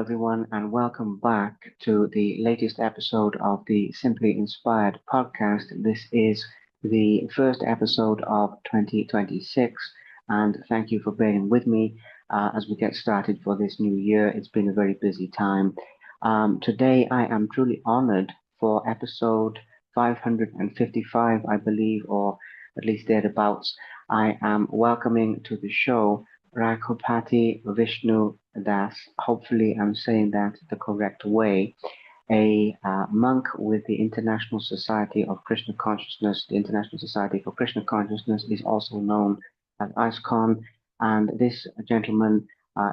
everyone, and welcome back to the latest episode of the Simply Inspired podcast. This is the first episode of 2026, and thank you for bearing with me as we get started for this new year. It's been a very busy time. Today, I am truly honored for episode 555, I believe, or at least thereabouts. I am welcoming to the show Raghupati Vishnu Das. Hopefully, I'm saying that the correct way. A monk with the International Society of Krishna Consciousness. The International Society for Krishna Consciousness is also known as ISKCON, and this gentleman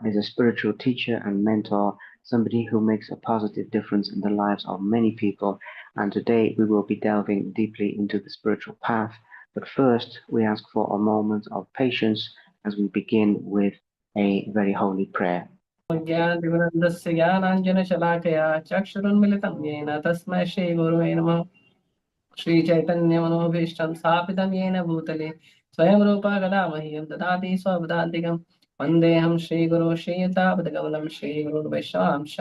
is a spiritual teacher and mentor, somebody who makes a positive difference in the lives of many people. And today we will be delving deeply into the spiritual path. But first, we ask for a moment of patience as we begin with a very holy prayer. ज्ञानतिमिरन्दस्य ज्ञानाञ्जनशलाकया चक्षुरुन्मिलितं येन तस्मै श्रीगुरुवे नमः। श्रीचैतन्यमनोभीष्टं स्थापितं येन भूतले स्वयं रूपा कदा मह्यं ददाति स्वपदान्तिकं। वन्देऽहं श्रीगुरो श्रीयुतापदकमलं श्रीगुरुन् वैष्णवांश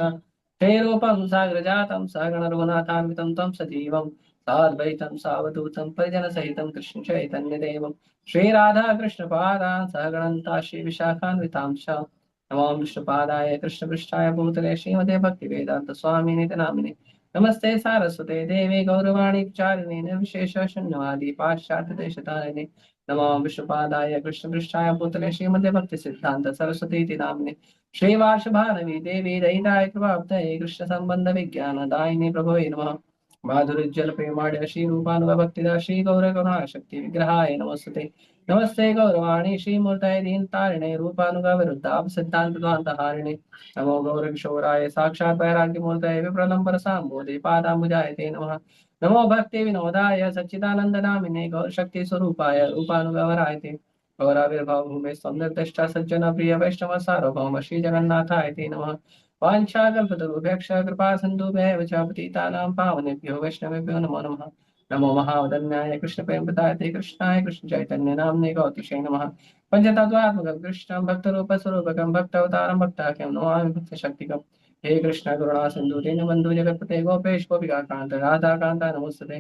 श्रीरूपं साग्रजातं सहगणरघुनाथान्वितं तं सजीवं साद्वैतं सावधूतं परिजनसहितं कृष्णचैतन्यदेवं श्रीराधाकृष्णपादान् सहगणन्ता श्रीविशाखान्वितांश। नमो विष्णुपादाय कृष्णपृष्ठाय भूतले श्रीमते भक्तिवेदान्त स्वामिनिति नामिने। नमस्ते सारस्वते देवे गौरवाणी विचारिणे निर्विशेष शून्यवादी पाश्चात्य देशतारिणे। नमो विष्णुपादाय कृष्णपृष्ठाय भूतले श्रीमते भक्ति सिद्धांत सरस्वती नामिने। श्रीवार्ष भारवी देवी दयिताय कृपाब्धये कृष्ण संबंध विज्ञान दायिनी प्रभवे नमः। माधुर्यज्जल प्रेमाढ्य श्री रूपानुगभक्तिदा श्री गौर करुणा शक्ति विग्रहाय नमस्ते। नमस्ते गौरवाणी श्रीमूर्तये दीनतारिणे रूपानुगविरुद्धाप सिद्धांत द्वान्तहारिणे। नमो गौरकिशोराय साक्षात् वैराग्यमूर्तये विप्रलम्बर साम्बोधि पादाम्बुजाय ते नमः। नमो भक्ति विनोदाय सच्चिदानन्दनामिने गौरशक्ति स्वरूपाय रूपानुगवराय ते। गौराविर्भाव भूमे निर्दिष्टा सज्जन प्रिय वैष्णव सार्वभौम श्री जगन्नाथाय ते नमः। वाञ्छाकल्पतरुभ्यश्च कृपा सिन्धुभ्येव च पतितानां पावनेभ्यो वैष्णवेभ्यो नमो नमः। नमो महावदन्याय कृष्ण प्रेमप्रदाय ते कृष्णाय कृष्ण चैतन्य नाम्ने गौतिशे नमः। पंचतत्वात्मकं कृष्णं भक्तरूपस्वरूपकं भक्तावतारं भक्ताख्यं नमामि भक्तशक्तिकम्। हे कृष्ण करुणा सिन्धु दीनबन्धु जगत्पते गोपेश गोपिकान्त राधाकान्त नमोस्तुते।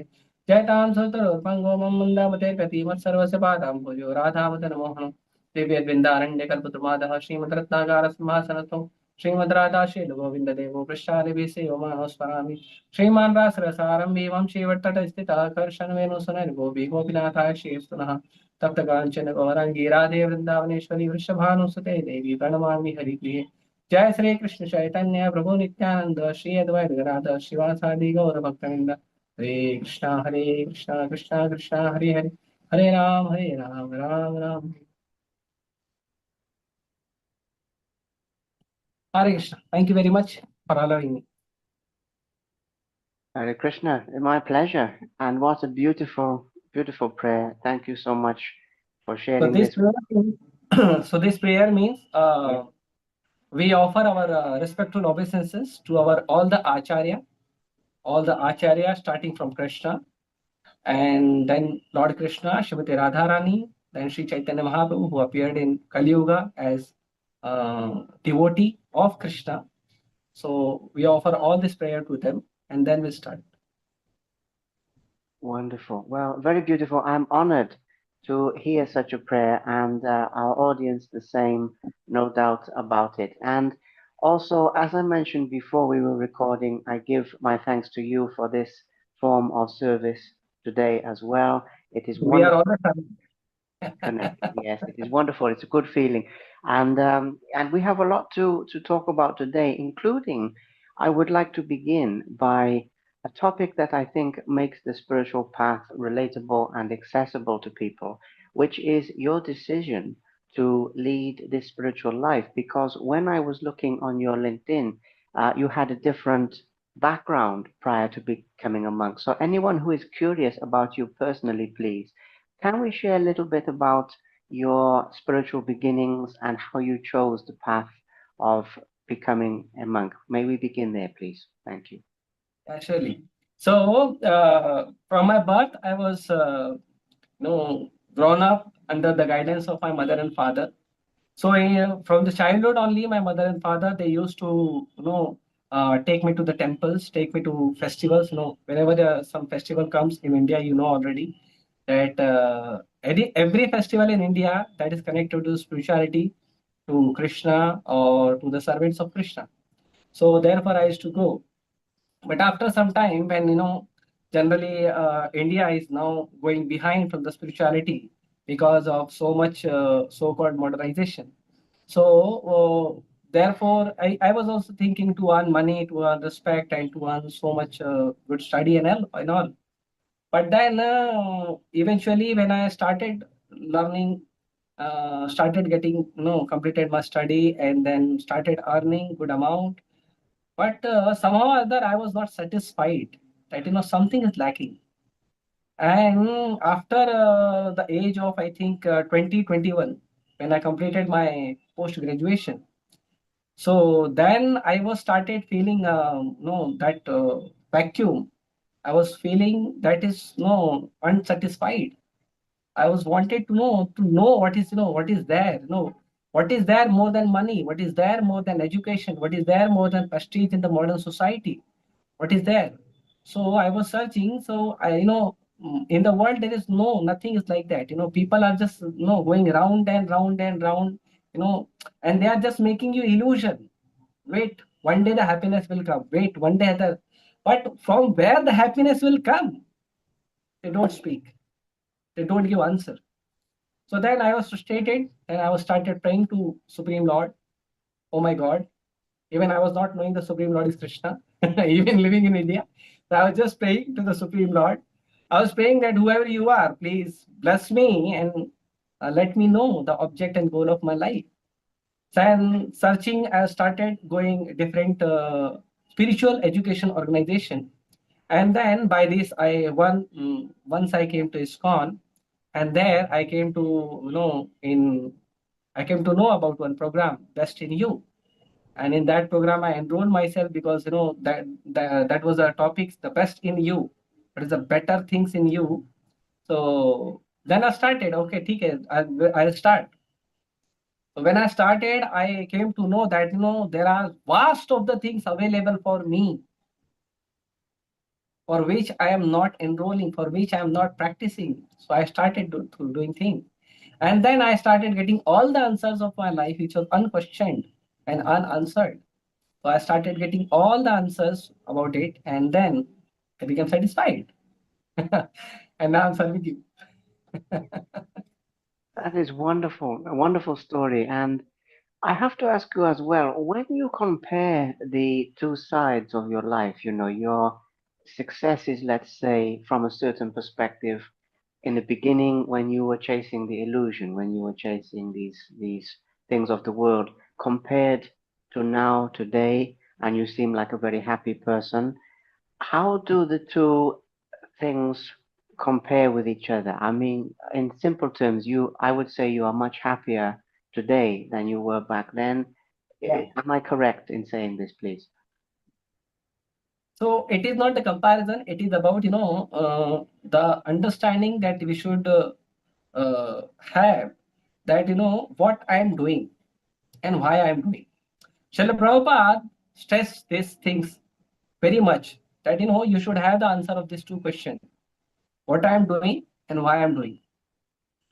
जयतां सुतरोर्पङ्गो मम मुन्दामते प्रतिमत्सर्वस्य पादां भुजो राधामदन मोहनं। दिव्यद्विन्दारण्य कल्पतुमादः श्रीमद्रत्नागार सिंहासनस्थो श्रीमद् राधा शील गोविंद देवो पृष्ठादिभिः मानो स्मरामि। श्रीमान् रासरसारम्भी वंशीवट्टट स्थितः कर्षण वेणुसुनैर्गोपी गोपीनाथाय श्रीस्तुनः। तप्त काञ्चन गौराङ्गी राधे वृन्दावनेश्वरी वृषभानुसुते देवी प्रणमामि हरिप्रिये। जय श्री कृष्ण चैतन्य प्रभु नित्यानंद श्री अद्वैत गदाधर शिवासादि गौर भक्तवृंद। हरे Krishna Krishna Krishna Hare Hare Hare Ram Ram Ram. Hare Krishna. Thank you very much for allowing me. Hare Krishna, my pleasure. And what a beautiful, beautiful prayer. Thank you so much for So sharing this this. prayer, so this prayer means we offer our respectful obeisances to our all the acharya starting from Krishna, and then Lord Krishna, Srimati Radharani, then Sri Chaitanya Mahaprabhu, who appeared in Kali Yuga as devotee of Krishna. So we offer all this prayer to them, and then we start. Wonderful. Well, very beautiful. I'm honored to hear such a prayer, and our audience the same, no doubt about it. And also, as I mentioned before we were recording, I give my thanks to you for this form of service today as well. It is We are wonderful. all the time Connected. Yes, it is wonderful. It's a good feeling, and we have a lot to talk about today, including I would like to begin by a topic that I think makes the spiritual path relatable and accessible to people, which is your decision to lead this spiritual life. Because when I was looking on your LinkedIn, you had a different background prior to becoming a monk. So anyone who is curious about you personally, please can we share a little bit about your spiritual beginnings and how you chose the path of becoming a monk? May we begin there, please? Thank you. Surely. So, from my birth, I was, grown up under the guidance of my mother and father. So from the childhood only, my mother and father, they used to, take me to the temples, take me to festivals. Whenever some festival comes in India, already that every festival in India that is connected to spirituality, to Krishna or to the servants of Krishna. So therefore, I used to go. But after some time, when generally India is now going behind from the spirituality because of so much so-called modernization. So therefore, I was also thinking to earn money, to earn respect, and to earn so much good study and all. But then eventually, when I started learning, started getting, completed my study, and then started earning good amount, but somehow or other, I was not satisfied that something is lacking. And after the age of I think 2021, when I completed my post graduation, so then I was started feeling no that vacuum. I was feeling that is no unsatisfied. I was wanted to know what is what is there, what is there more than money, what is there more than education, what is there more than prestige in the modern society, what is there. So I was searching. So in the world there is nothing is like that. People are just going round and round and round, you know, and they are just making you illusion. Wait, one day the happiness will come. Wait, one day but from where the happiness will come, they don't speak. They don't give answer. So then I was frustrated and I was started praying to Supreme Lord. Oh my God. Even I was not knowing the Supreme Lord is Krishna, even living in India. So I was just praying to the Supreme Lord. I was praying that whoever you are, please bless me and let me know the object and goal of my life. So I'm searching, I started going different spiritual education organization. And then by this, once I came to ISKCON, and there I came to I came to know about one program, Best in You. And in that program I enrolled myself because that was a topic, the best in you, what is the better things in you. So then I started, okay, okay, I'll start. So when I started, I came to know that there are vast of the things available for me, for which I am not enrolling, for which I am not practicing. So I started doing things. And then I started getting all the answers of my life, which was unquestioned and unanswered. So I started getting all the answers about it, and then I became satisfied. And now I'm serving you. That is wonderful, a wonderful story. And I have to ask you as well, when you compare the two sides of your life, your successes, let's say, from a certain perspective, in the beginning when you were chasing the illusion, when you were chasing these things of the world, compared to now, today, and you seem like a very happy person, how do the two things compare with each other? I mean, in simple terms, I would say you are much happier today than you were back then. Yeah. Am I correct in saying this, please? So it is not a comparison. It is about the understanding that we should have, that what I am doing and why I am doing. Srila Prabhupada stressed these things very much, that you should have the answer of these two questions: what I am doing and why I am doing.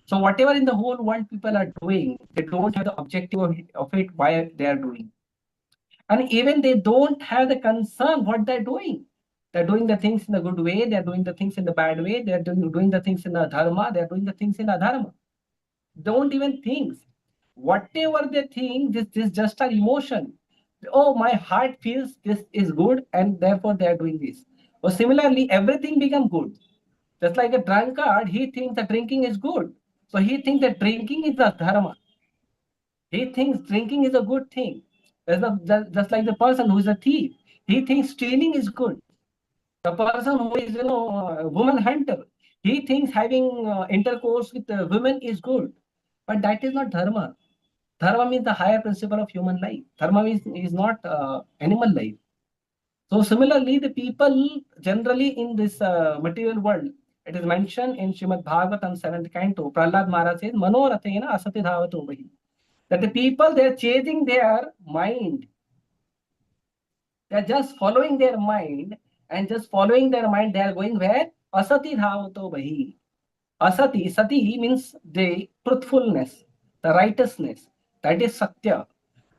So whatever in the whole world people are doing, they don't have the objective of it why they are doing. And even they don't have the concern what they're doing. They're doing the things in a good way, they're doing the things in the bad way, they're doing the things in the dharma, they're doing the things in adharma. Don't even think. Whatever they think, this just an emotion. Oh, my heart feels this is good, and therefore they are doing this. Or similarly, everything become good. Just like a drunkard, he thinks that drinking is good. So he thinks that drinking is a dharma. He thinks drinking is a good thing. Just like the person who is a thief, he thinks stealing is good. The person who is, a woman hunter, he thinks having intercourse with women is good. But that is not dharma. Dharma means the higher principle of human life. Dharma is not animal life. So similarly, the people generally in this material world, it is mentioned in Srimad Bhagavatam 7th canto, Prahlad Maharaj says, Manorathena asati dhavato vahi. That the people, they're chasing their mind. They're just following their mind, and just following their mind, they are going where? Asati dhavato bahi. Asati, sati means the truthfulness, the righteousness. That is satya.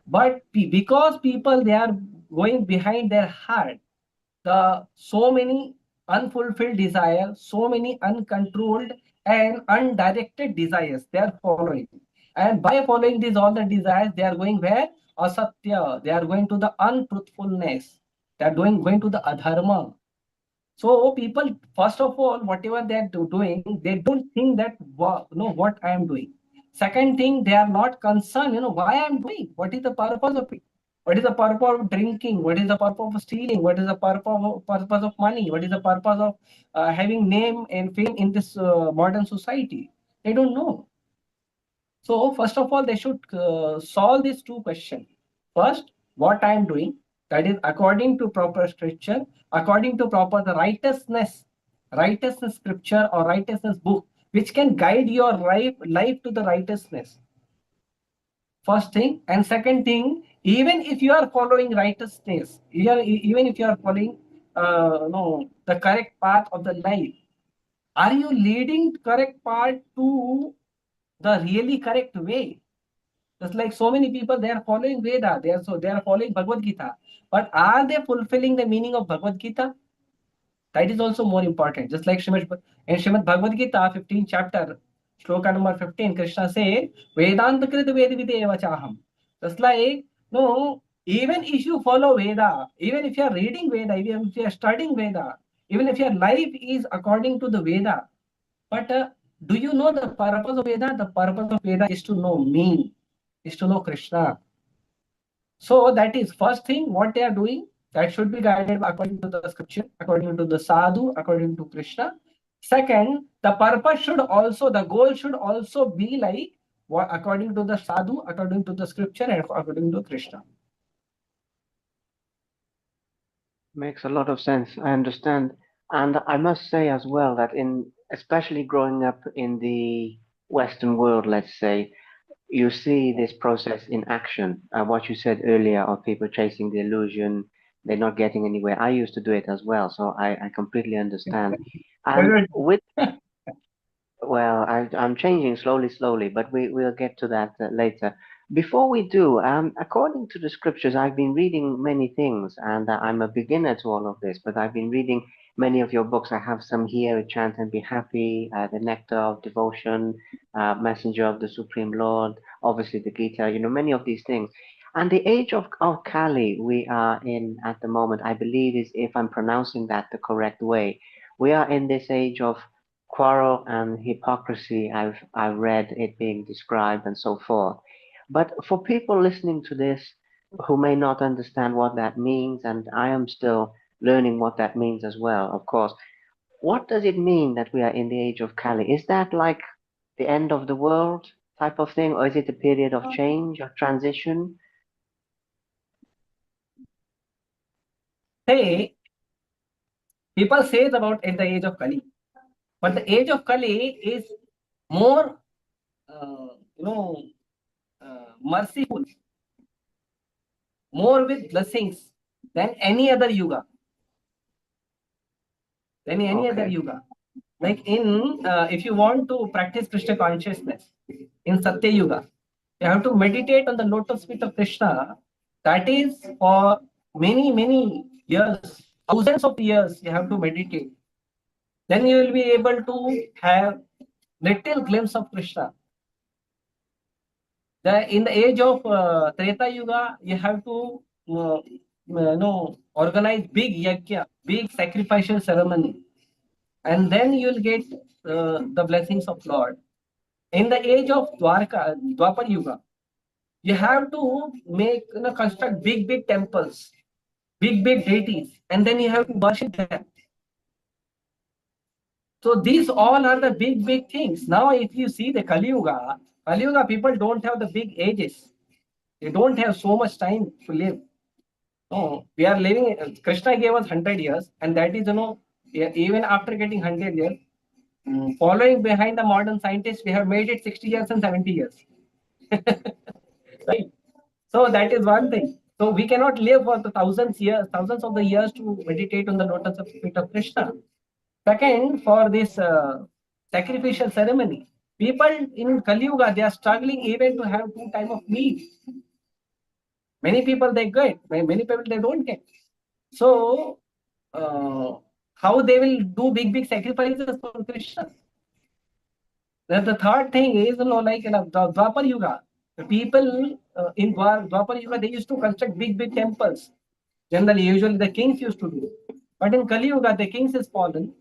But because people, they are going behind their heart, the so many unfulfilled desires, so many uncontrolled and undirected desires, they are following. And by following these all the desires, they are going where? Asatya. They are going to the untruthfulness. They are going to the adharma. So people, first of all, whatever they are doing, they don't think that what I am doing. Second thing, they are not concerned, why I am doing. What is the purpose of it? What is the purpose of drinking? What is the purpose of stealing? What is the purpose of money? What is the purpose of having name and fame in this modern society? They don't know. So first of all, they should solve these two questions. First, what I am doing, that is according to proper scripture, according to proper the righteousness scripture or righteousness book, which can guide your life to the righteousness. First thing, and second thing, even if you are following righteousness, even if you are following no the correct path of the life, are you leading correct path to the really correct way? Just like so many people, they are following Veda, they are following Bhagavad Gita, but are they fulfilling the meaning of Bhagavad Gita? That is also more important. Just like Srimad Bhagavad Gita, 15th chapter, shloka number 15, Krishna say, Vedanta krit ved videva chaham. Just like, no, even if you follow Veda, even if you are reading Veda, even if you are studying Veda, even if your life is according to the Veda, but do you know the purpose of Veda? The purpose of Veda is to know me, is to know Krishna. So that is first thing what they are doing. That should be guided according to the scripture, according to the sadhu, according to Krishna. Second, the purpose should also, the goal should also be like what according to the sadhu, according to the scripture, and according to Krishna. Makes a lot of sense. I understand. And I must say as well that especially growing up in the Western world, let's say, you see this process in action. What you said earlier of people chasing the illusion, they're not getting anywhere. I used to do it as well, so I completely understand. And with well, I'm changing slowly, but we'll get to that later. Before we do, according to the scriptures, I've been reading many things, and I'm a beginner to all of this, but I've been reading many of your books. I have some here, Chant and Be Happy, The Nectar of Devotion, Messenger of the Supreme Lord, obviously the Gita, many of these things. And the age of Kali we are in at the moment, I believe is, if I'm pronouncing that the correct way, we are in this age of quarrel and hypocrisy. I've read it being described and so forth. But for people listening to this who may not understand what that means, and I am still learning what that means as well, of course, what does it mean that we are in the age of Kali? Is that like the end of the world type of thing, or is it a period of change or transition? Say people says about in the age of Kali, but the age of Kali is more, uh, you know, merciful, more with blessings than any other yuga. Than any other Okay. yuga. Like in, if you want to practice Krishna consciousness in Satya Yuga, you have to meditate on the lotus feet of Krishna. That is for many years, thousands of years. You have to meditate. Then you will be able to have little glimpse of Krishna. In the age of Treta Yuga, you have to organize big yajna, big sacrificial ceremony, and then you'll get the blessings of Lord. In the age of Dwapar Yuga, you have to construct big temples, big deities, and then you have to worship them. So these all are the big things. Now, if you see the Kali Yuga people don't have the big ages. They don't have so much time to live. No, we are living. Krishna gave us 100 years, and that is even after getting 100 years, following behind the modern scientists, we have made it 60 years and 70 years. right? So that is one thing. So we cannot live for the thousands of the years to meditate on the lotus of feet of Krishna. Second, for this sacrificial ceremony, people in Kali Yuga, they are struggling even to have 2 times of meal. Many people they get, many people they don't get. So, uh, how they will do big sacrifices for Krishna? Then the third thing is, like the Dwapar Yuga, the people in Dwapar Yuga, they used to construct big temples. Generally, usually the kings used to do. But in Kali Yuga, the kings is fallen,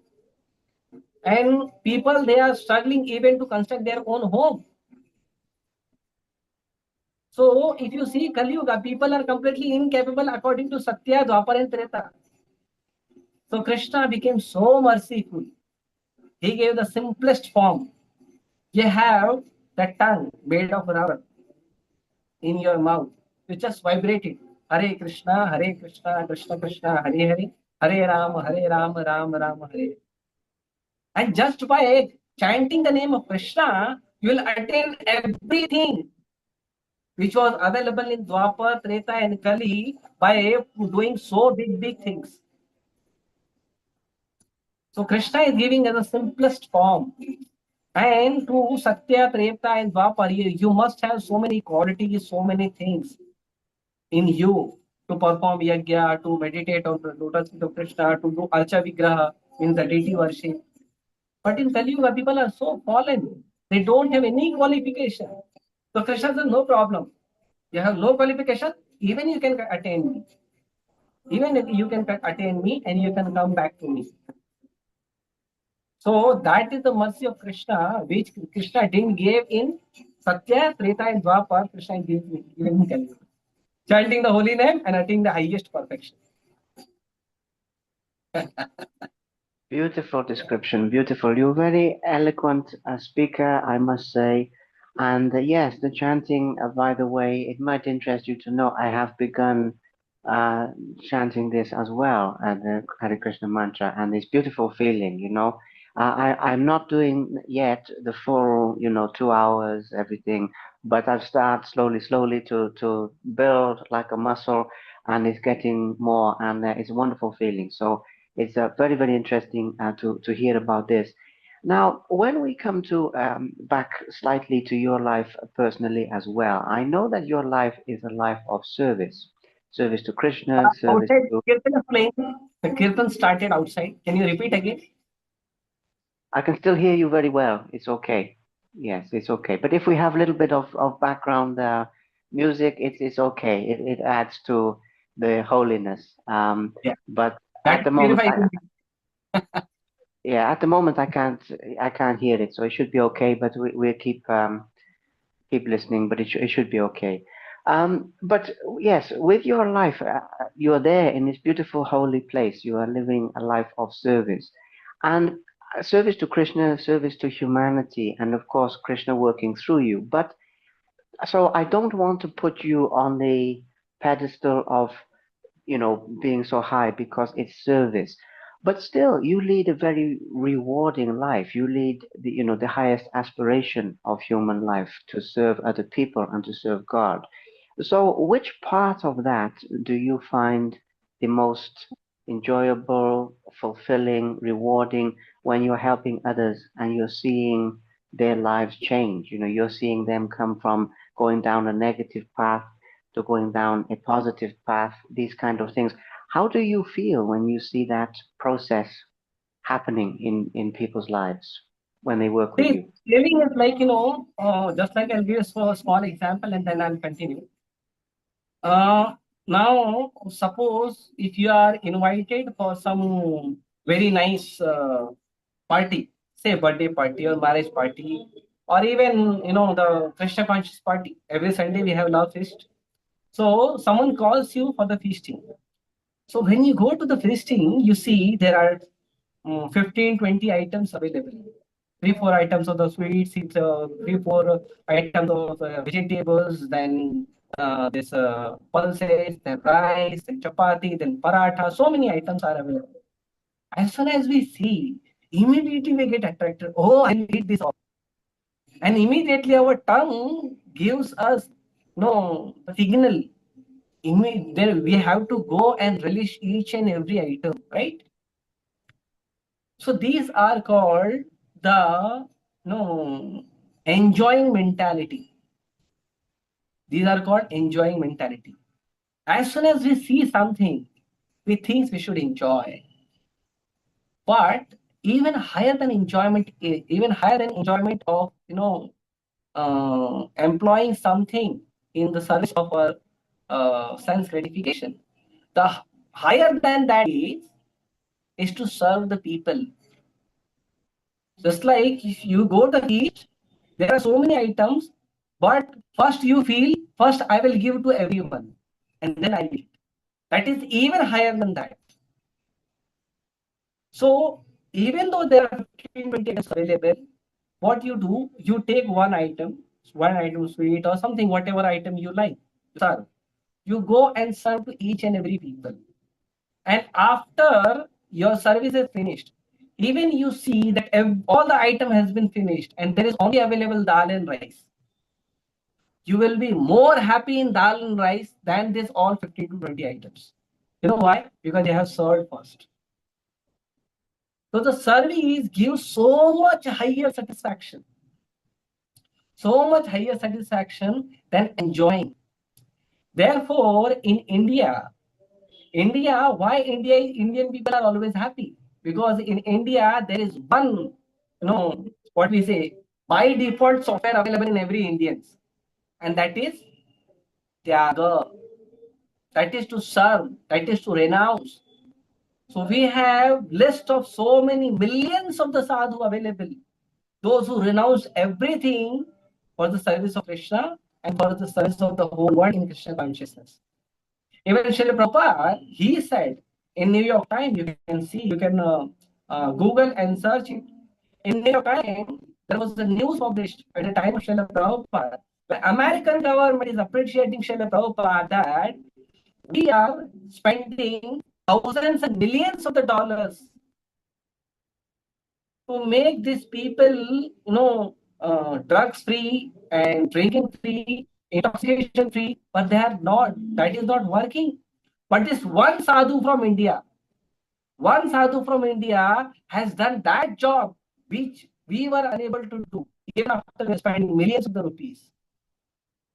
and people they are struggling even to construct their own home. So, if you see Kali Yuga, people are completely incapable according to Satya, Dwapar, and Treta. So, Krishna became so merciful. He gave the simplest form. You have the tongue made of rubber in your mouth. You just vibrate it. Hare Krishna, Krishna Krishna, Hare Hare, Hare Ram, Ram Ram, Hare. And just by chanting the name of Krishna, you will attain everything which was available in Dwapar, Treta, and Kali by doing so big things. So Krishna is giving as the simplest form. And to Satya, Treta, and Dwapar, you must have so many qualities, so many things in you to perform yajna, to meditate on the lotus feet of Krishna, to do archa vigraha, means the deity worship. But in Kali Yuga, people are so fallen. They don't have any qualification. So Krishna says, no problem. You have no qualification, even you can attain me. Even if you can attain me and you can come back to me. So that is the mercy of Krishna, which Krishna didn't give in Satya, Treta, and Dwapar. Krishna gave in Kali Yuga. Chanting the holy name and attaining the highest perfection. Beautiful description, beautiful. You're a very eloquent speaker, I must say. And yes, the chanting, by the way, it might interest you to know I have begun uh, chanting this as well, the Hare Krishna mantra, and it's beautiful feeling, you know. I'm not doing yet the full, 2 hours, everything, but I've started slowly to build like a muscle, and it's getting more, and it's a wonderful feeling. So it's very interesting to hear about this. Now, when we come to back slightly to your life personally as well, I know that your life is a life of service, service to Krishna, service Outside, to. Kirtan is playing. The Kirtan started outside. Can you repeat again? I can still hear you very well. It's okay. Yes, it's okay. But if we have a little bit of background music, it's okay. It adds to the holiness. Yeah, But that at is the moment, purified. yeah, at the moment I can't hear it, so it should be okay. But we keep listening, but it should be okay. But yes, with your life, you are there in this beautiful holy place. You are living a life of service, and service to Krishna, service to humanity, and of course Krishna working through you. But so I don't want to put you on the pedestal of being so high because it's service. But still, you lead a very rewarding life. You lead the highest aspiration of human life to serve other people and to serve God. So, which part of that do you find the most enjoyable, fulfilling, rewarding when you're helping others and you're seeing their lives change? You're seeing them come from going down a negative path to going down a positive path, these kind of things. How do you feel when you see that process happening in people's lives when they work with See, you? saving is like, just like I'll give a small example and then I'll continue. Uh, Now, suppose if you are invited for some very nice party, say birthday party or marriage party, or even the Krishna conscious party. Every Sunday we have love feast. So someone calls you for the feasting. So when you go to the feasting, you see there are 15, 20 items available. Three, four items of the sweets, three, four items of vegetables, then this pulses, then rice, then chapati, then paratha. So many items are available. As soon as we see, immediately we get attracted. Oh, I'll eat this all. And immediately our tongue gives us no signal. There we have to go and relish each and every item, right? So these are called the no enjoying mentality. These are called enjoying mentality. As soon as we see something, we think we should enjoy. But even higher than enjoyment, even higher than enjoyment of employing something in the service of our sense gratification, the higher than that is to serve the people. Just like if you go to the feast, there are so many items, but first you feel, first I will give to everyone, and then I eat. That is even higher than that. So even though there are 15, 20 items available, what you do, you take one item sweet or something, whatever item you like, serve. You go and serve to each and every people. And after your service is finished, even you see that all the item has been finished and there is only available dal and rice. You will be more happy in dal and rice than this all 15 to 20 items. You know why? Because they have served first. So the service gives so much higher satisfaction, so much higher satisfaction than enjoying. Therefore, in India, why Indian people are always happy? Because in India, there is one, what we say, by default software available in every Indians, and that is Tyaga. That is to serve, that is to renounce. So we have list of so many millions of the sadhu available. Those who renounce everything for the service of Krishna and for the service of the whole world in Krishna consciousness. Even Srila Prabhupada, he said in New York Times, you can see, you can Google and search it. In New York Times, there was a news published at the time of Srila Prabhupada, where American government is appreciating Srila Prabhupada that we are spending thousands and millions of the dollars to make these people, drugs free and drinking free, intoxication free, but they are not. That is not working. But this one sadhu from India has done that job which we were unable to do, even after spending millions of the rupees.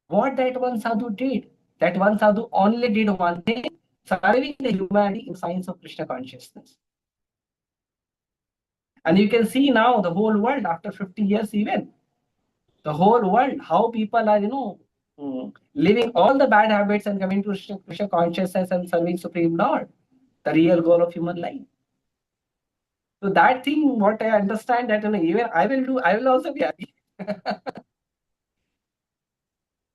What that one sadhu did? That one sadhu only did one thing, serving the humanity in science of Krishna consciousness. And you can see now the whole world after 50 years, even the whole world, how people are, leaving all the bad habits and coming to Krishna consciousness and serving Supreme Lord, the real goal of human life. So that thing, what I understand that even I will do, I will also be happy.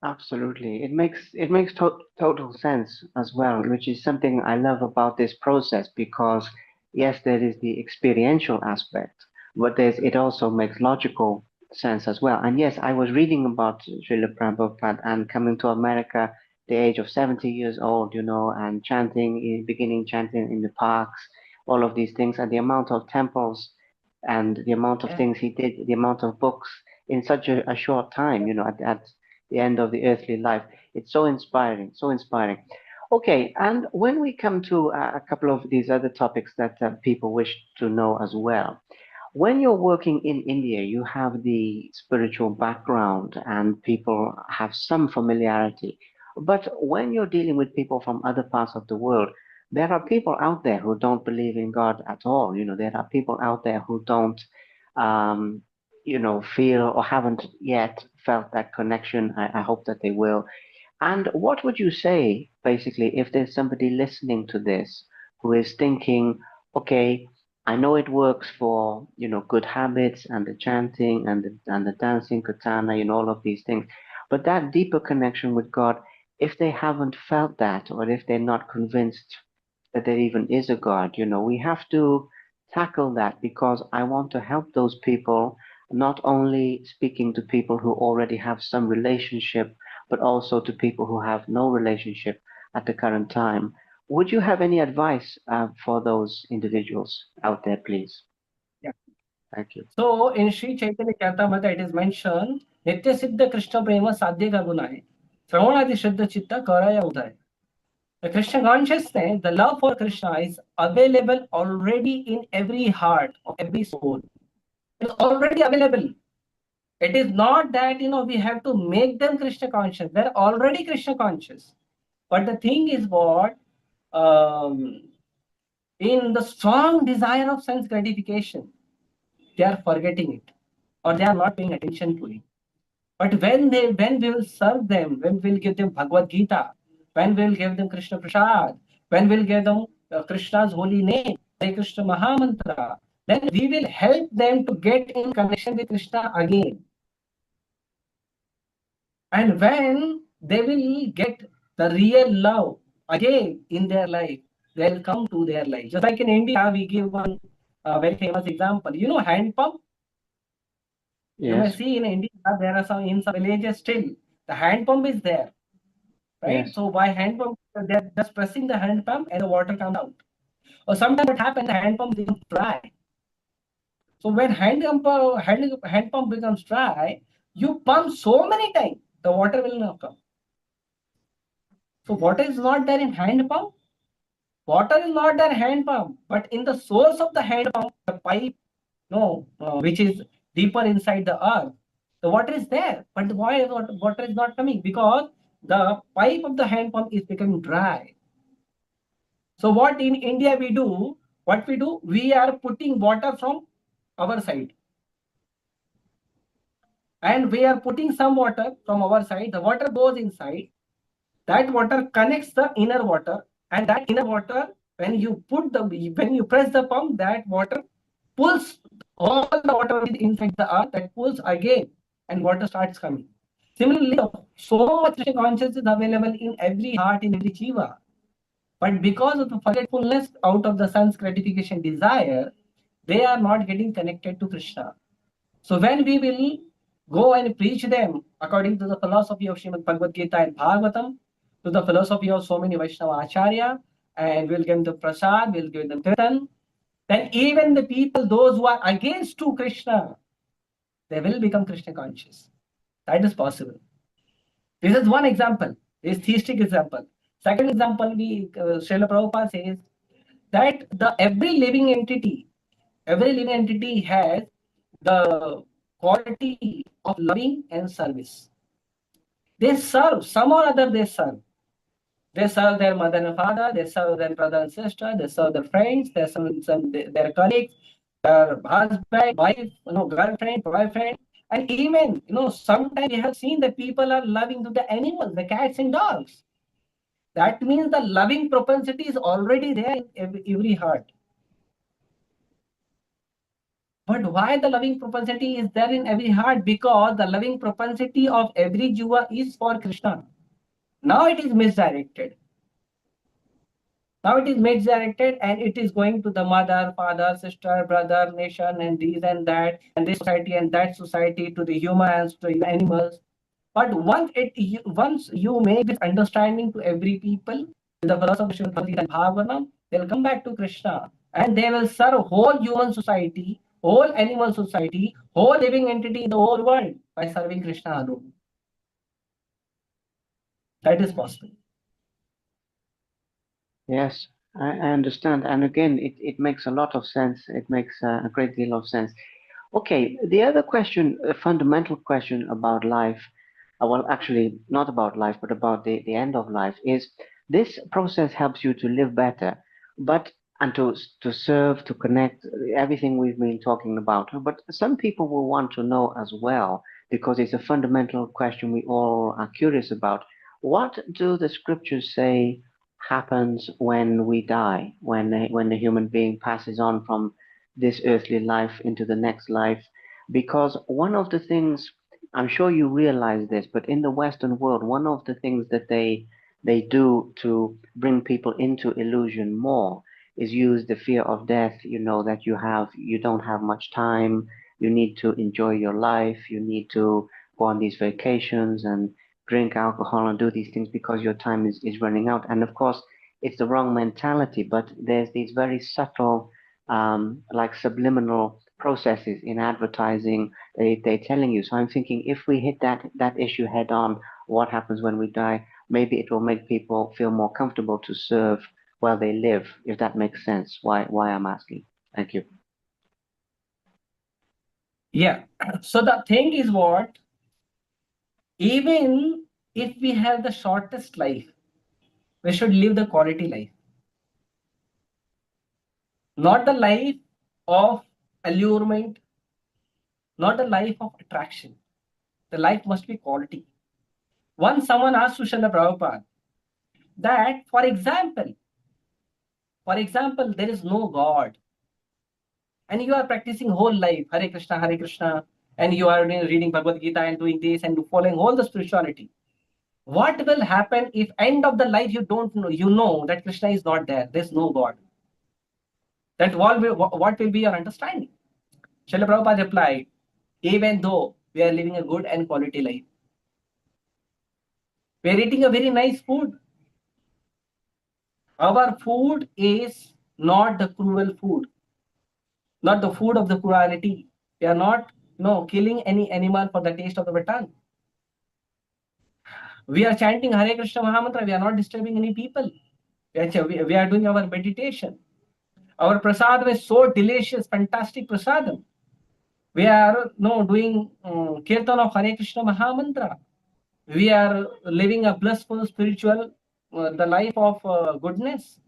Absolutely. It makes total sense as well, which is something I love about this process because yes, there is the experiential aspect, but it also makes logical sense as well. And yes, I was reading about Srila Prabhupada and coming to America the age of 70 years old, and beginning chanting in the parks, all of these things, and the amount of temples and the amount of Yeah. things he did, the amount of books in such a short time, at the end of the earthly life. It's so inspiring, so inspiring. Okay, and when we come to a couple of these other topics that people wish to know as well, when you're working in India, you have the spiritual background and people have some familiarity. But when you're dealing with people from other parts of the world, there are people out there who don't believe in God at all. There are people out there who don't, um, feel or haven't yet felt that connection. I hope that they will. And what would you say, basically, if there's somebody listening to this who is thinking, okay, I know it works for, good habits and the chanting and the dancing, katana, all of these things, but that deeper connection with God, if they haven't felt that, or if they're not convinced that there even is a God, we have to tackle that because I want to help those people, not only speaking to people who already have some relationship but also to people who have no relationship at the current time. Would you have any advice for those individuals out there, please? Yeah. Thank you. So in Sri Chaitanya Charitamrita, it is mentioned, Nitya Siddha Krishna Prema Sadhya Ka Guna hai. Shravanadi Shuddha Chitta Karaya Udaya. The Krishna consciousness, the love for Krishna is available already in every heart of every soul. It's already available. It is not that we have to make them Krishna conscious. They're already Krishna conscious. But the thing is what um, in the strong desire of sense gratification, they are forgetting it or they are not paying attention to it. But when we will serve them, when we will give them Bhagavad Gita, when we will give them Krishna Prasad, when we will give them Krishna's holy name, Hare Krishna Mahamantra, then we will help them to get in connection with Krishna again. And when they will get the real love again in their life, they will come to their life. Just like in India, we give one very famous example. You know, hand pump. You may Yes. see in India, there are some in some villages still the hand pump is there, right? Yes. So by hand pump, they're just pressing the hand pump and the water comes out. Or sometimes what happens, the hand pump becomes dry. So when hand pump becomes dry, you pump so many times, the water will not come. So water is not there in hand pump. Water is not there in hand pump, but in the source of the hand pump, the pipe, no, which is deeper inside the earth, the water is there. But why water is not coming? Because the pipe of the hand pump is becoming dry. So what in India we do? What we do? We are putting water from our side, and we are putting some water from our side. The water goes inside. That water connects the inner water, and that inner water, when you press the pump, that water pulls all the water is inside the earth, that pulls again, and water starts coming. Similarly, so much consciousness is available in every heart, in every jiva. But because of the forgetfulness out of the sun's gratification desire, they are not getting connected to Krishna. So when we will go and preach them according to the philosophy of Srimad Bhagavad Gita and Bhagavatam, to the philosophy of so many Vaishnava Acharya, and we'll give them prasad, we'll give them kirtan, then even the people, those who are against to Krishna, they will become Krishna conscious. That is possible. This is one example, this theistic example. Second example, Srila Prabhupada says that the every living entity has the quality of loving and service. They serve, some or other they serve. They serve their mother and father, they serve their brother and sister, they serve their friends, they serve their colleagues, their husband, wife, girlfriend, boyfriend. And even, sometimes we have seen that people are loving to the animals, the cats and dogs. That means the loving propensity is already there in every heart. But why the loving propensity is there in every heart? Because the loving propensity of every jiva is for Krishna. Now it is misdirected. Now it is misdirected and it is going to the mother, father, sister, brother, nation, and these and that, and this society and that society, to the humans, to the animals. But once you make this understanding to every people, with the philosophy of Bhagavad Gita and Bhagavatam, they'll come back to Krishna and they will serve whole human society, whole animal society, whole living entity in the whole world by serving Krishna alone. That is possible. Yes, I understand. And again, it makes a lot of sense. It makes a great deal of sense. Okay, the other question, a fundamental question about life, well, actually, not about life, but about the end of life, is this process helps you to live better, but and to serve, to connect, everything we've been talking about. But some people will want to know as well, because it's a fundamental question we all are curious about. What do the scriptures say happens when we die, when the human being passes on from this earthly life into the next life? Because one of the things, I'm sure you realize this, but in the Western world, one of the things that they do to bring people into illusion more is use the fear of death, that you don't have much time, you need to enjoy your life, you need to go on these vacations and drink alcohol and do these things because your time is running out. And of course, it's the wrong mentality, but there's these very subtle, like subliminal processes in advertising they're telling you. So I'm thinking if we hit that issue head on what happens when we die. Maybe it will make people feel more comfortable to serve while they live, if that makes sense. Why I'm asking. Thank you. Yeah. So the thing is what, even if we have the shortest life, we should live the quality life, not the life of allurement, not the life of attraction. The life must be quality. Once someone asked Srila Prabhupada that, for example, there is no God, and you are practicing whole life Hare Krishna, and you are reading Bhagavad Gita and doing this and following all the spirituality. What will happen if end of the life you don't know, you know that Krishna is not there, there's no God? That what will be your understanding? Srila Prabhupada replied, even though we are living a good and quality life, we are eating a very nice food. Our food is not the cruel food, not the food of the cruelty. We are not killing any animal for the taste of the tongue. We are chanting Hare Krishna Mahamantra. We are not disturbing any people. We are doing our meditation. Our prasadam is so delicious, fantastic prasadam. We are doing kirtan of Hare Krishna Mahamantra. We are living a blissful spiritual, the life of goodness.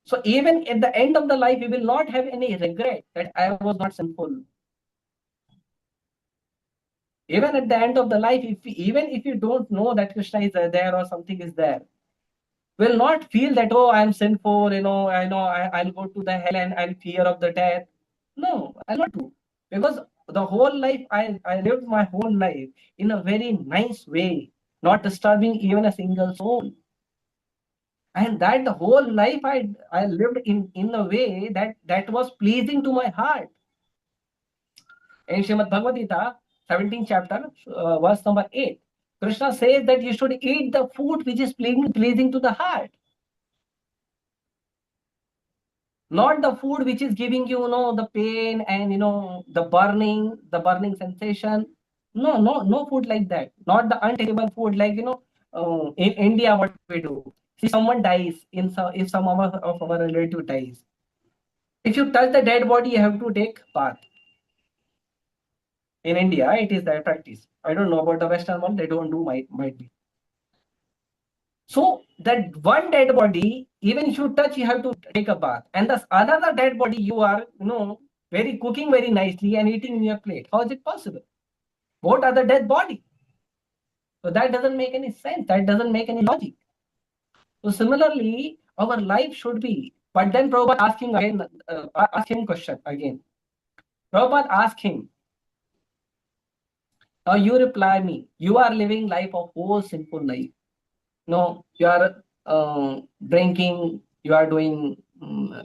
So even at the end of the life, we will not have any regret that I was not sinful. Even at the end of the life, even if you don't know that Krishna is there or something is there, will not feel that, oh, I'm sinful, I'll go to the hell and I'll fear of the death. No, I'll not do. Because the whole life, I lived my whole life in a very nice way, not disturbing even a single soul. And that the whole life I lived in a way that was pleasing to my heart. In Srimad Bhagavad Gita, 17th chapter, verse number 8, Krishna says that you should eat the food which is pleasing to the heart. Not the food which is giving the pain and the burning sensation. No food like that. Not the untasteable food like in India what we do. See, someone dies, if some of our relative dies. If you touch the dead body, you have to take bath. In India, it is their practice. I don't know about the Western one. They don't do, might be. So that one dead body, even if you touch, you have to take a bath. And the another dead body, you are, very cooking very nicely and eating in your plate. How is it possible? What are the dead body? So that doesn't make any sense. That doesn't make any logic. So similarly, our life should be. But then Prabhupada asking again, ask him question again. Prabhupada asked him, now you reply me. You are living life of whole sinful life. No, you are drinking, you are doing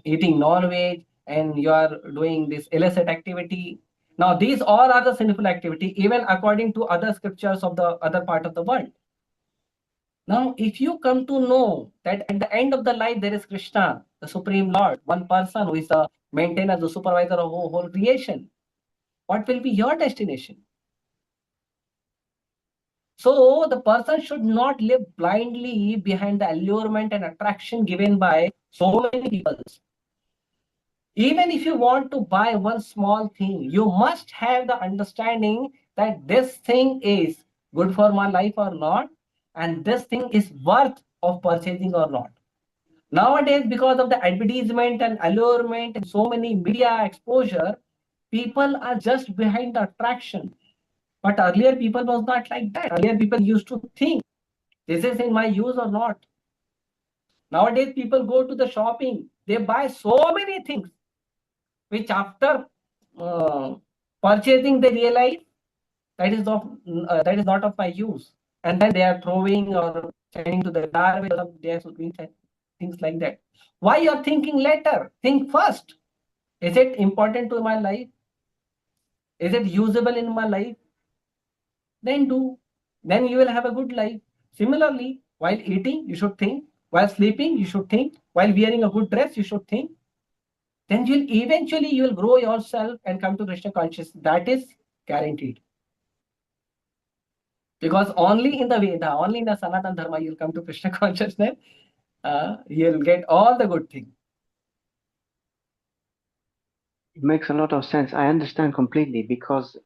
eating non-veg, and you are doing this illicit activity. Now these all are the sinful activity, even according to other scriptures of the other part of the world. Now if you come to know that at the end of the life there is Krishna, the Supreme Lord, one person who is the maintainer, the supervisor of whole creation, what will be your destination? So the person should not live blindly behind the allurement and attraction given by so many people. Even if you want to buy one small thing, you must have the understanding that this thing is good for my life or not, and this thing is worth of purchasing or not. Nowadays, because of the advertisement and allurement and so many media exposure, people are just behind the attraction. But earlier people was not like that. Earlier people used to think, this is in my use or not. Nowadays people go to the shopping, they buy so many things, which after uh, purchasing they realize that is not of my use. And then they are throwing or sending to the garbage, or they are doing things like that. Why you are thinking later? Think first. Is it important to my life? Is it usable in my life? Then do. Then you will have a good life. Similarly, while eating, you should think. While sleeping, you should think. While wearing a good dress, you should think. Then you will grow yourself and come to Krishna consciousness. That is guaranteed. Because only in the Veda, only in the Sanatana Dharma, you'll come to Krishna consciousness. You'll get all the good things. It makes a lot of sense. I understand completely because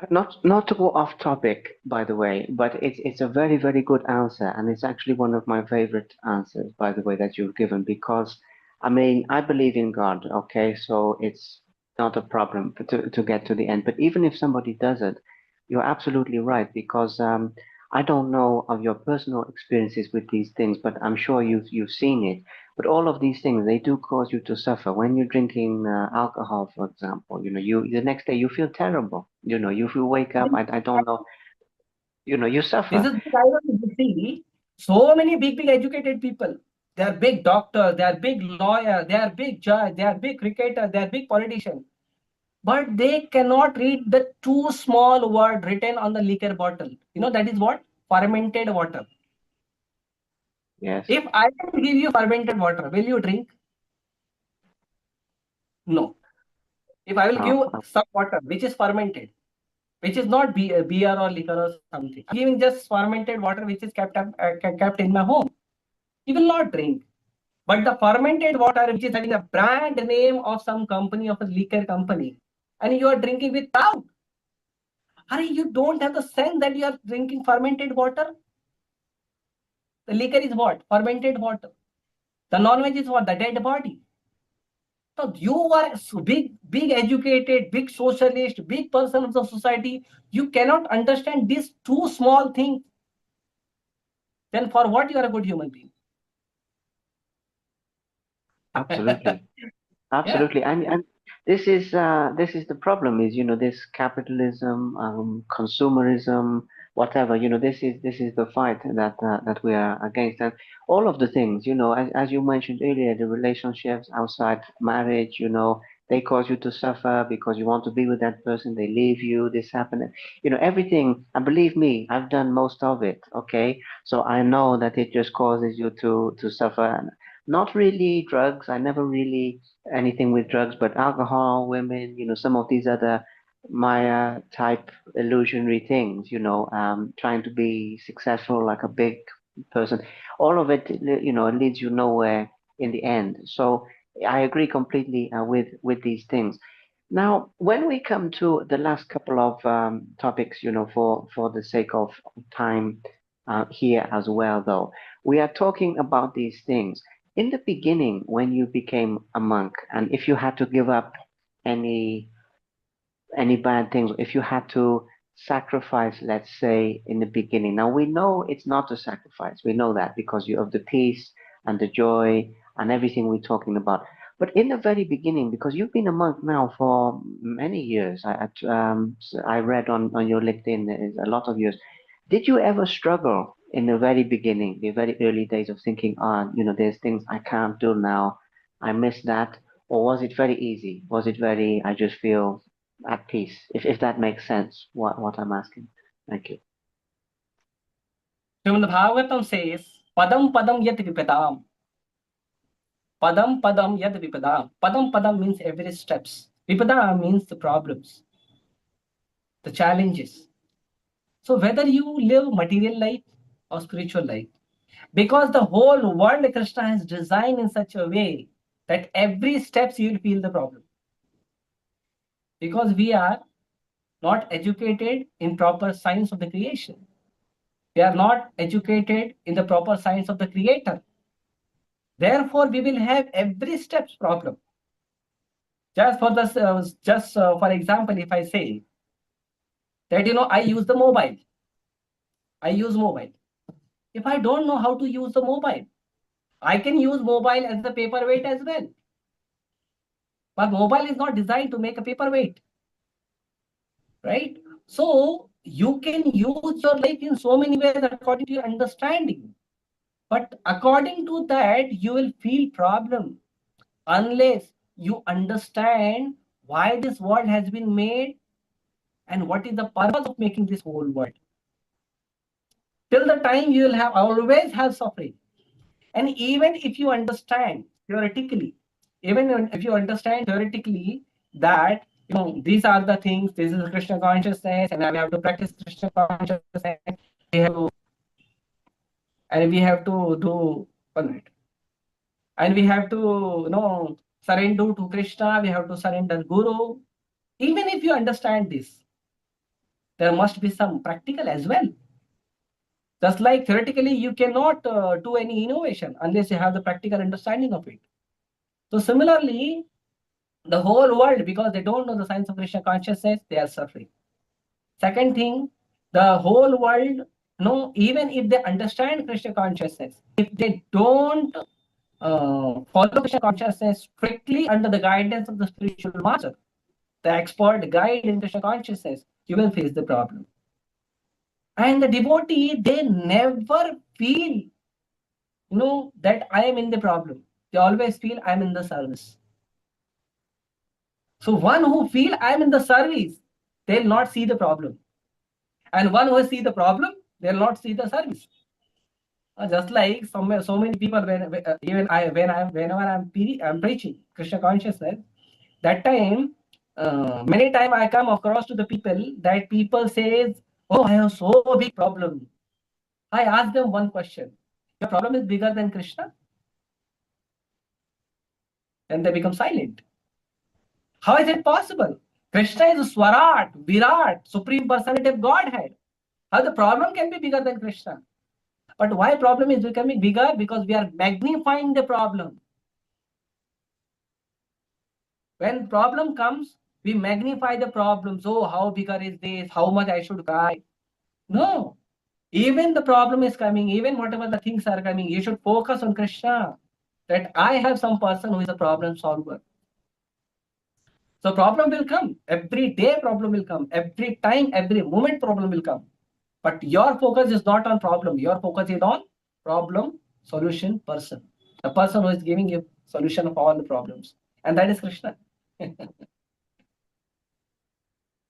not to go off topic, by the way, but it's a very, very good answer, and it's actually one of my favorite answers, by the way, that you've given, because I mean, I believe in God, okay, so it's not a problem to get to the end. But even if somebody doesn't, you're absolutely right, because I don't know of your personal experiences with these things, but I'm sure you've seen it. But all of these things, they do cause you to suffer. When you're drinking alcohol, for example, you the next day you feel terrible. You wake up, I don't know, you This suffer. is the irony. You see, so many big educated people. They are big doctors, they are big lawyers, they are big judge, they are big cricketers, they are big politicians. But they cannot read the two small word written on the liquor bottle. That is what? Fermented water. Yes. If I will give you fermented water, will you drink? No. If I will give Oh, some water which is fermented, which is not beer or liquor or something, I'm giving just fermented water which is kept in my home, you will not drink. But the fermented water which is having a brand name of some company, of a liquor company, and you are drinking with proud. You don't have the sense that you are drinking fermented water. The liquor is what? Fermented water. The non-veg is what? The dead body. So you are big educated, big socialist, big person of the society. You cannot understand these two small things. Then for what you are a good human being? absolutely. Yeah. Absolutely, and this is the problem is this capitalism, consumerism, whatever this is the fight that we are against, and all of the things as you mentioned earlier, the relationships outside marriage, they cause you to suffer because you want to be with that person, they leave you, this happened, everything, and believe me, I've done most of it, okay, so I know that it just causes you to suffer, and not really drugs. I never really anything with drugs, but alcohol, women, some of these other Maya type illusionary things, trying to be successful like a big person. All of it, leads you nowhere in the end. So I agree completely with these things. Now, when we come to the last couple of topics, for the sake of time here as well, though, we are talking about these things in the beginning when you became a monk, and if you had to give up any any bad things, if you had to sacrifice, let's say in the beginning. Now we know it's not a sacrifice. We know that because you have the peace and the joy and everything we're talking about. But in the very beginning, because you've been a monk now for many years, I read on your LinkedIn a lot of years. Did you ever struggle in the very beginning, the very early days of thinking, there's things I can't do now, I miss that, or was it very easy? Was it very, I just feel at peace? If that makes sense, what I'm asking. Thank you. Srimad Bhagavatam says, Padam Padam Yat Vipadam. Padam Padam Yat Vipadam. Padam Padam means every steps. Vipada means the problems, the challenges. So whether you live material life or spiritual life, because the whole world Krishna has designed in such a way that every steps you will feel the problem. Because we are not educated in proper science of the creation. We are not educated in the proper science of the creator. Therefore, we will have every steps problem. Just for example, if I say that I use the mobile, I use mobile. If I don't know how to use the mobile, I can use mobile as a paperweight as well. But mobile is not designed to make a paperweight, right? So you can use your life in so many ways according to your understanding. But according to that, you will feel problem unless you understand why this world has been made and what is the purpose of making this whole world. Till the time you will have always have suffering. And even if you understand theoretically, even if you understand theoretically that these are the things. This is Krishna consciousness, and we have to practice Krishna consciousness. We have to, and we have to do 1 minute, and we have to surrender to Krishna. We have to surrender Guru. Even if you understand this, there must be some practical as well. Just like theoretically, you cannot do any innovation unless you have the practical understanding of it. So similarly, the whole world, because they don't know the science of Krishna consciousness, they are suffering. Second thing, the whole world, even if they understand Krishna consciousness, if they don't follow Krishna consciousness strictly under the guidance of the spiritual master, the expert guide in Krishna consciousness, you will face the problem. And the devotee, they never feel, that I am in the problem. They always feel I am in the service. So one who feel I am in the service, they'll not see the problem. And one who see the problem, they'll not see the service. Just like so many people, even whenever I'm preaching Krishna consciousness, that time, many time I come across to the people that people says, "Oh, I have so big problem." I ask them one question: "Your problem is bigger than Krishna?" And they become silent. How is it possible? Krishna is Swarat, Virat, Supreme Personality of Godhead. How the problem can be bigger than Krishna? But why problem is becoming bigger? Because we are magnifying the problem. When problem comes, we magnify the problem. So how bigger is this? How much I should cry? No. Even the problem is coming, even whatever the things are coming, you should focus on Krishna. That I have some person who is a problem solver. So problem will come. Every day problem will come. Every time, every moment problem will come. But your focus is not on problem. Your focus is on problem, solution, person. The person who is giving you solution of all the problems. And that is Krishna. I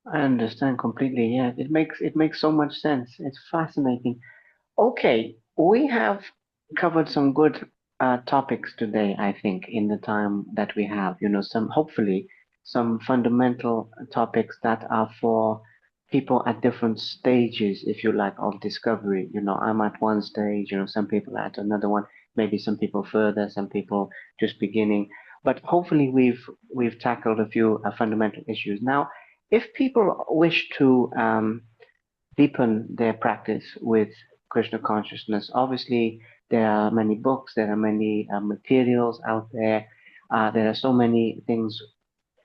understand completely. Yeah, it makes so much sense. It's fascinating. Okay, we have covered some good topics today, I think, in the time that we have. Some hopefully some fundamental topics that are for people at different stages, if you like, of discovery. I'm at one stage, some people at another one, maybe some people further, some people just beginning. But hopefully we've tackled a few fundamental issues. Now, if people wish to deepen their practice with Krishna consciousness. Obviously, there are many books, there are many materials out there. There are so many things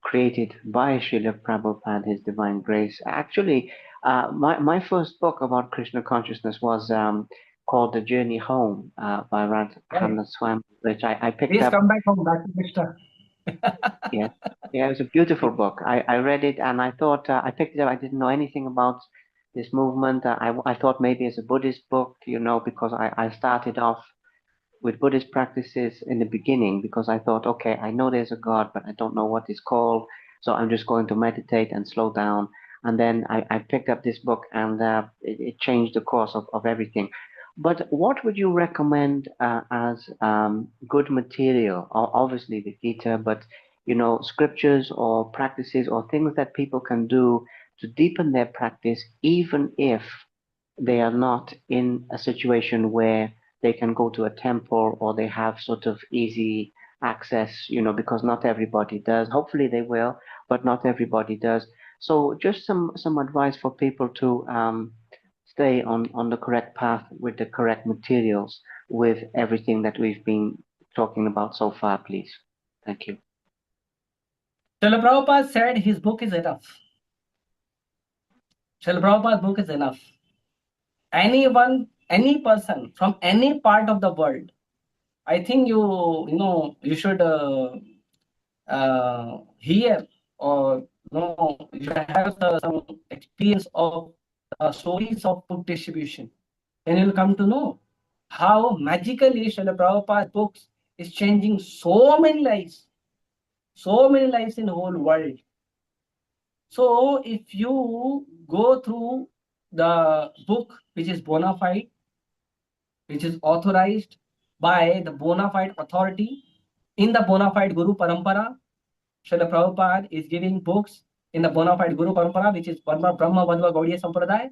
created by Srila Prabhupada, His Divine Grace. Actually, my first book about Krishna consciousness was called The Journey Home by Right. Radhakanda Swami, which I picked Please up. come back home, back to Krishna. Yeah, yeah, it was a beautiful book. I read it and I thought I picked it up. I didn't know anything about this movement. I thought maybe it's a Buddhist book, because I started off with Buddhist practices in the beginning because I thought, okay, I know there's a God, but I don't know what it's called. So I'm just going to meditate and slow down. And then I picked up this book and it changed the course of everything. But what would you recommend as good material? Obviously the Gita, but scriptures or practices or things that people can do to deepen their practice, even if they are not in a situation where they can go to a temple or they have sort of easy access, because not everybody does. Hopefully they will, but not everybody does. So just some advice for people to stay on the correct path with the correct materials with everything that we've been talking about so far, please. Thank you. Srila Prabhupada said his book is enough. Srila Prabhupada's book is enough. Anyone, any person from any part of the world, I think you should hear or you should have some experience of stories of book distribution, and you'll come to know how magically Srila Prabhupada's books is changing so many lives in the whole world. So if you go through the book which is bona fide, which is authorized by the bona fide authority in the bona fide Guru Parampara, Srila Prabhupada is giving books in the bona fide Guru Parampara, which is Brahma Madhva Gaudiya Sampradaya.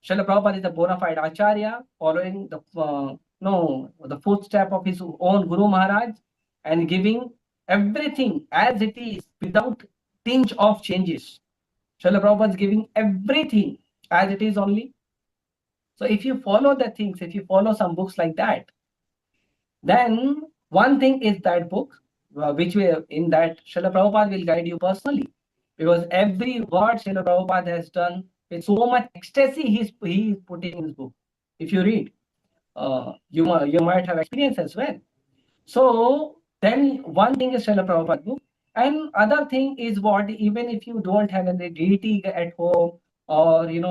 Srila Prabhupada is a bona fide Acharya, following the footstep of his own Guru Maharaj and giving everything as it is without tinge of changes. Srila Prabhupada is giving everything as it is only. So if you follow the things, if you follow some books like that, then one thing is that book, which will in that Srila Prabhupada will guide you personally, because every word Srila Prabhupada has done with so much ecstasy he is putting in his book. If you read, you might have experience as well. So then one thing is Srila Prabhupada book, and other thing is what, even if you don't have any deity at home, or you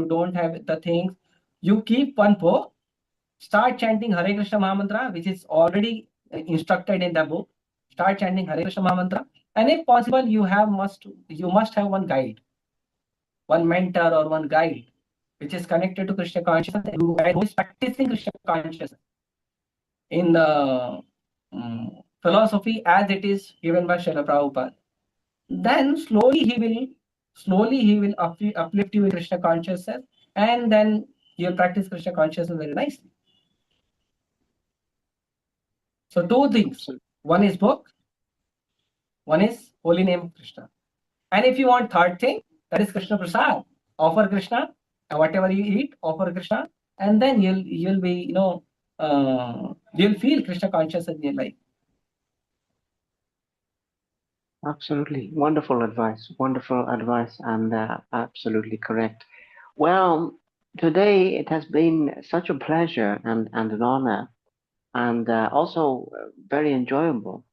don't have the things, you keep one book, start chanting Hare Krishna Mahamantra, which is already instructed in the book. Start chanting Hare Krishna Mahamantra, and if possible, you must have one guide, one mentor or one guide, which is connected to Krishna consciousness, who is practicing Krishna consciousness in the philosophy as it is given by Srila Prabhupada. Then slowly he will uplift you in Krishna consciousness, and then you'll practice Krishna consciousness very nicely. So two things. One is book, one is holy name of Krishna. And if you want third thing, that is Krishna Prasad. Offer Krishna, and whatever you eat, offer Krishna, and then you'll be, you'll feel Krishna consciousness in your life. Absolutely. Wonderful advice. Wonderful advice, and absolutely correct. Well, today it has been such a pleasure and an honor, and also very enjoyable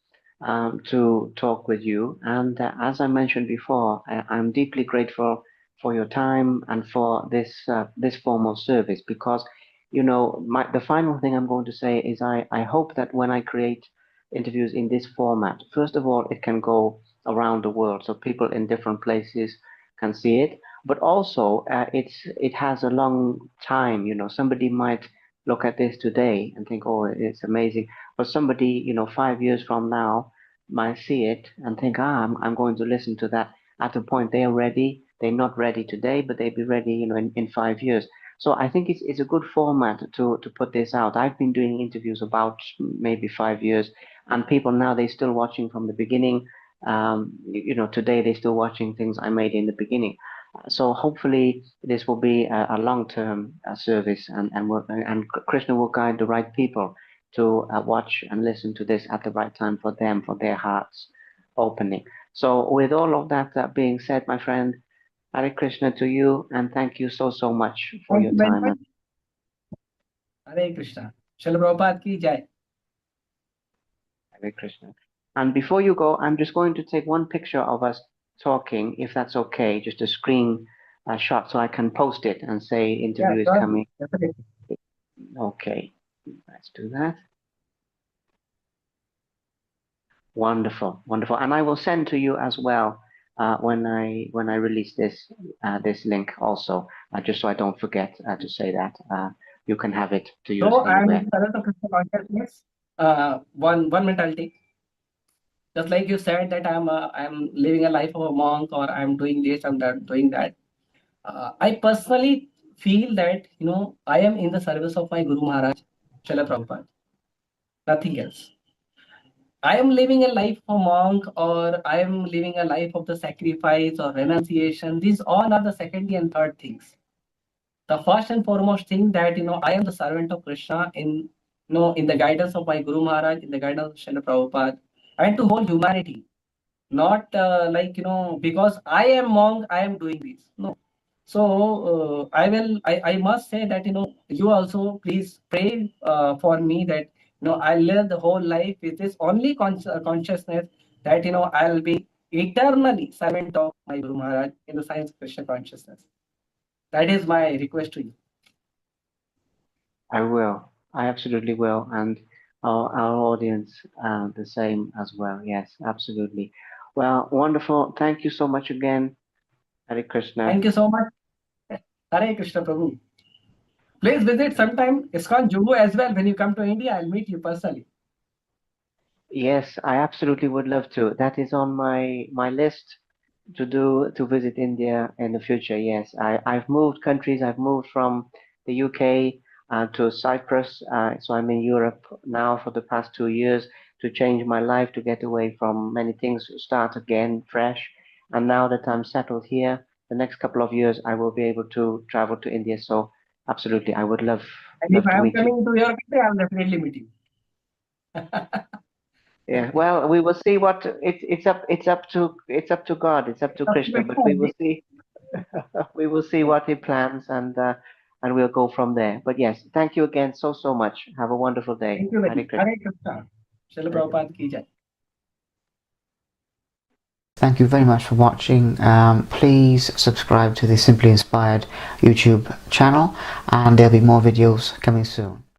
to talk with you. And as I mentioned before, I'm deeply grateful for your time and for this formal service, because the final thing I'm going to say is I hope that when I create interviews in this format, first of all, it can go around the world so people in different places can see it, but also it has a long time. Somebody might look at this today and think, oh, it's amazing, but somebody 5 years from now might see it and think, I'm going to listen to that. At a point they are ready. They're not ready today, but they'll be ready in 5 years. So I think it's a good format to put this out. I've been doing interviews about maybe 5 years, and people now, they're still watching from the beginning. Today they're still watching things I made in the beginning. So hopefully this will be a long-term service, and Krishna will guide the right people to watch and listen to this at the right time for them, for their hearts opening. So with all of that being said, my friend, Hare Krishna to you, and thank you so much for your time. Hare Krishna. Srila Prabhupada ki jai. Hare Krishna. And before you go, I'm just going to take one picture of us talking, if that's okay, just a screen shot, so I can post it and say interview is coming. Definitely. Okay, let's do that. Wonderful, wonderful. And I will send to you as well when I release this link also, just so I don't forget to say that. You can have it to use anywhere. One mentality. Just like you said that I'm living a life of a monk, or I'm doing this, I'm doing that. I personally feel that I am in the service of my Guru Maharaj, Srila Prabhupada. Nothing else. I am living a life of a monk, or I am living a life of the sacrifice or renunciation. These all are the secondary and third things. The first and foremost thing that I am the servant of Krishna in the guidance of my Guru Maharaj, in the guidance of Srila Prabhupada, and to whole humanity. Not because I am monk, I am doing this. No. So I must say that you also please pray for me, that I live the whole life with this only consciousness that I'll be eternally servant of my Guru Maharaj in the science of Krishna consciousness. That is my request to you. I will. I absolutely will, and our audience the same as well. Yes, absolutely. Well, wonderful. Thank you so much again, Hare Krishna. Thank you so much. Hare Krishna, Prabhu. Please visit sometime ISKCON Juhu as well. When you come to India, I'll meet you personally. Yes, I absolutely would love to. That is on my list to visit India in the future. Yes, I've moved countries. I've moved from the UK to Cyprus. So I'm in Europe now for the past 2 years to change my life, to get away from many things, start again fresh. And now that I'm settled here, the next couple of years I will be able to travel to India. So absolutely, I would love And if love to I am meet you. coming to your country, I will definitely meet you. Yeah, well, we will see what it's up to God, it's up to Krishna, but we will see. We will see what he plans, and we'll go from there. But yes, thank you again so much. Have a wonderful day. Thank you very Hare much. Krishna. Hare Krishna. Srila Thank you. Prabhupada ki jai. Thank you very much for watching. Please subscribe to the Simply Inspired YouTube channel, and there'll be more videos coming soon.